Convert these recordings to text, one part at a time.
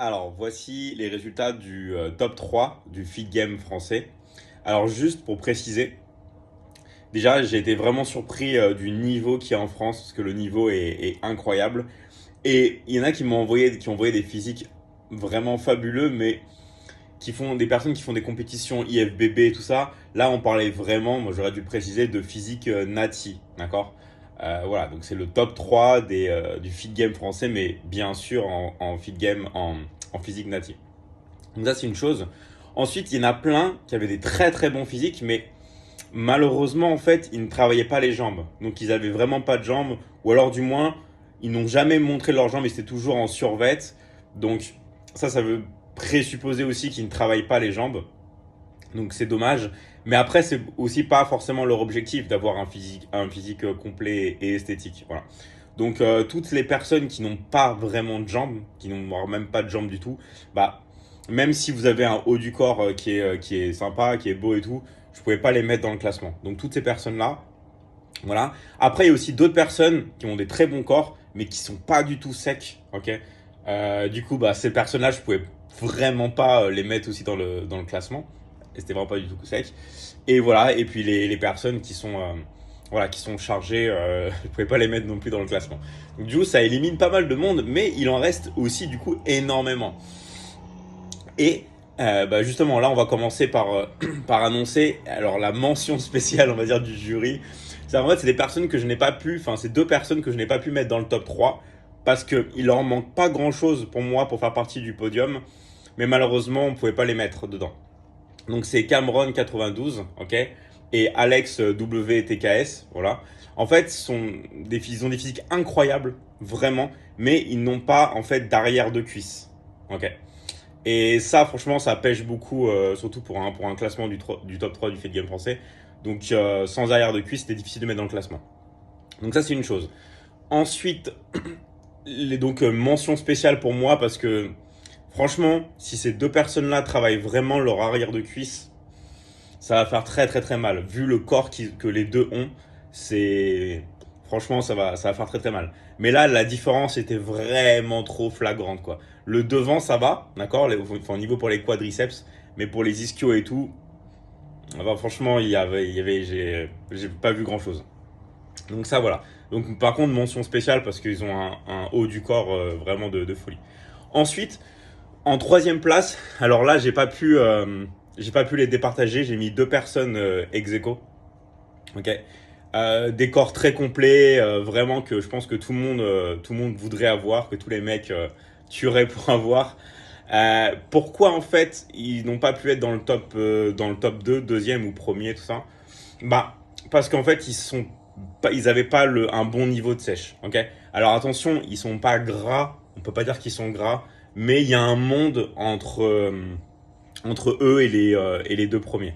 Alors, voici les résultats du top 3 du Fit Game français. Alors, juste pour préciser, déjà, j'ai été vraiment surpris du niveau qu'il y a en France, parce que le niveau est incroyable. Et il y en a qui ont envoyé des physiques vraiment fabuleux, mais qui font des personnes qui font des compétitions IFBB et tout ça. Là, on parlait vraiment, moi j'aurais dû préciser, de physique nati, d'accord. Voilà, donc c'est le top 3 du Fit Game français, mais bien sûr en Fit Game en physique nati. Donc ça, c'est une chose. Ensuite, il y en a plein qui avaient des très très bons physiques, mais malheureusement, en fait, ils ne travaillaient pas les jambes. Donc ils avaient vraiment pas de jambes, ou alors du moins, ils n'ont jamais montré leurs jambes, ils étaient toujours en survêt. Donc ça veut présupposer aussi qu'ils ne travaillent pas les jambes. Donc c'est dommage. Mais après, c'est aussi pas forcément leur objectif d'avoir un physique complet et esthétique. Voilà. Donc toutes les personnes qui n'ont pas vraiment de jambes, qui n'ont voire même pas de jambes du tout, bah même si vous avez un haut du corps qui est sympa, qui est beau et tout, je pouvais pas les mettre dans le classement. Donc toutes ces personnes-là, voilà. Après, il y a aussi d'autres personnes qui ont des très bons corps, mais qui sont pas du tout secs. Ok. Du coup, bah ces personnes-là, je pouvais vraiment pas les mettre aussi dans le classement. Et c'était vraiment pas du tout sec. Et voilà. Et puis les personnes qui sont voilà, qui sont chargées, je pouvais pas les mettre non plus dans le classement. Donc du coup, ça élimine pas mal de monde, mais il en reste aussi du coup énormément. Et bah justement, là, on va commencer par, par annoncer alors la mention spéciale, on va dire, du jury. En fait, c'est des personnes que je n'ai pas pu, enfin, c'est deux personnes que je n'ai pas pu mettre dans le top 3 parce qu'il leur manque pas grand chose pour moi pour faire partie du podium, mais malheureusement, on ne pouvait pas les mettre dedans. Donc, c'est Cameron 92, ok, et Alex WTKS, voilà. En fait, ils ont des physiques incroyables, vraiment, mais ils n'ont pas, en fait, d'arrière de cuisse, ok. Et ça, franchement, ça pêche beaucoup, surtout pour un classement du top 3 du Fait Game français. Donc, sans arrière de cuisse, c'était difficile de mettre dans le classement. Donc, ça, c'est une chose. Ensuite, mention spéciale pour moi parce que, franchement, si ces deux personnes-là travaillent vraiment leur arrière de cuisse, ça va faire très, très, très mal. Vu le corps que les deux ont, c'est. Franchement, ça va faire très, très mal. Mais là, la différence était vraiment trop flagrante, quoi. Le devant, ça va, d'accord, enfin, au niveau pour les quadriceps, mais pour les ischios et tout, bah, franchement, j'ai pas vu grand chose. Donc ça, voilà. Donc par contre, mention spéciale parce qu'ils ont un haut du corps vraiment de folie. Ensuite, en troisième place, alors là, j'ai pas pu les départager. J'ai mis deux personnes ex aequo. Ok. Des corps très complets, vraiment que je pense que tout le monde voudrait avoir, que tous les mecs tueraient pour avoir. Pourquoi en fait ils n'ont pas pu être dans le top 2, deuxième ou premier, tout ça? Bah, parce qu'en fait ils avaient pas un bon niveau de sèche. Ok. Alors attention, ils sont pas gras, on peut pas dire qu'ils sont gras, mais il y a un monde entre eux et les deux premiers.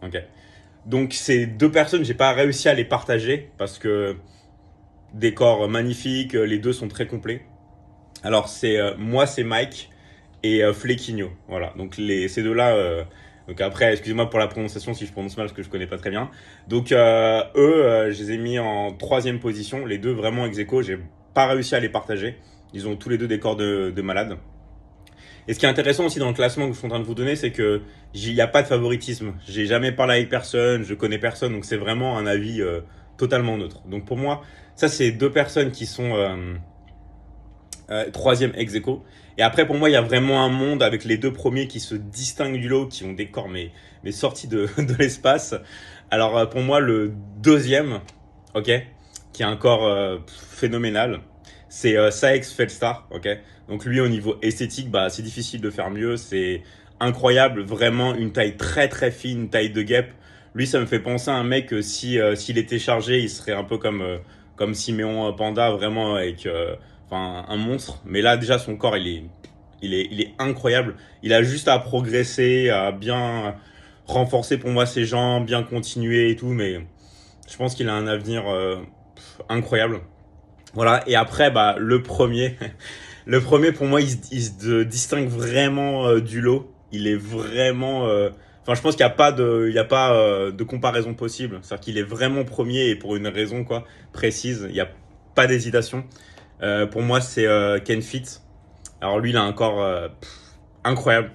Ok. Donc ces deux personnes, j'ai pas réussi à les partager parce que des corps magnifiques, les deux sont très complets. Alors moi c'est Mike et Flequinho, voilà. Donc ces deux-là, donc après excusez-moi pour la prononciation si je prononce mal parce que je connais pas très bien. Donc eux, je les ai mis en troisième position, les deux vraiment ex aequo. J'ai pas réussi à les partager. Ils ont tous les deux des corps de malades. Et ce qui est intéressant aussi dans le classement que je suis en train de vous donner, c'est que il n'y a pas de favoritisme. J'ai jamais parlé avec personne, je connais personne, donc c'est vraiment un avis totalement neutre. Donc pour moi, ça c'est deux personnes qui sont troisième ex aequo. Et après pour moi, il y a vraiment un monde avec les deux premiers qui se distinguent du lot, qui ont des corps mais sortis de l'espace. Alors pour moi, le deuxième, ok, qui a un corps phénoménal, c'est Saex Felstar, ok. Donc lui au niveau esthétique, bah c'est difficile de faire mieux, c'est incroyable, vraiment une taille très très fine, une taille de guêpe. Lui ça me fait penser à un mec si s'il était chargé, il serait un peu comme Siméon Panda, vraiment avec enfin un monstre. Mais là déjà son corps il est incroyable. Il a juste à progresser, à bien renforcer pour moi ses jambes, bien continuer et tout, mais je pense qu'il a un avenir incroyable. Voilà, et après, bah, le premier, le premier pour moi, il se distingue vraiment du lot. Il est vraiment. Enfin, je pense qu'il y a pas de comparaison possible. C'est-à-dire qu'il est vraiment premier et pour une raison quoi précise. Il n'y a pas d'hésitation. Pour moi, c'est Ken Fit. Alors lui, il a un corps incroyable.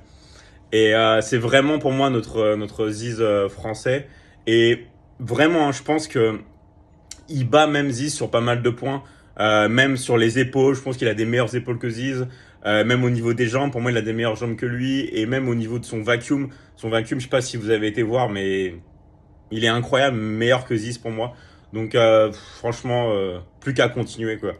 Et c'est vraiment pour moi notre Ziz français. Et vraiment, hein, je pense que il bat même Ziz sur pas mal de points. Même sur les épaules, je pense qu'il a des meilleures épaules que Ziz. Même au niveau des jambes, pour moi, il a des meilleures jambes que lui. Et même au niveau de son vacuum, je sais pas si vous avez été voir, mais il est incroyable, meilleur que Ziz pour moi. Donc franchement, plus qu'à continuer quoi.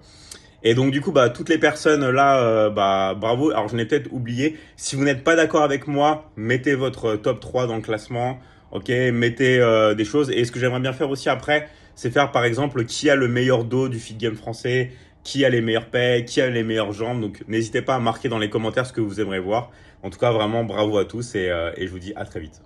Et donc du coup, bah, toutes les personnes là, bah, bravo. Alors je n'ai peut-être oublié. Si vous n'êtes pas d'accord avec moi, mettez votre top 3 dans le classement. Ok, mettez des choses. Et ce que j'aimerais bien faire aussi après, c'est faire par exemple qui a le meilleur dos du feed game français, qui a les meilleurs pecs, qui a les meilleures jambes. Donc n'hésitez pas à marquer dans les commentaires ce que vous aimeriez voir. En tout cas, vraiment bravo à tous et je vous dis à très vite.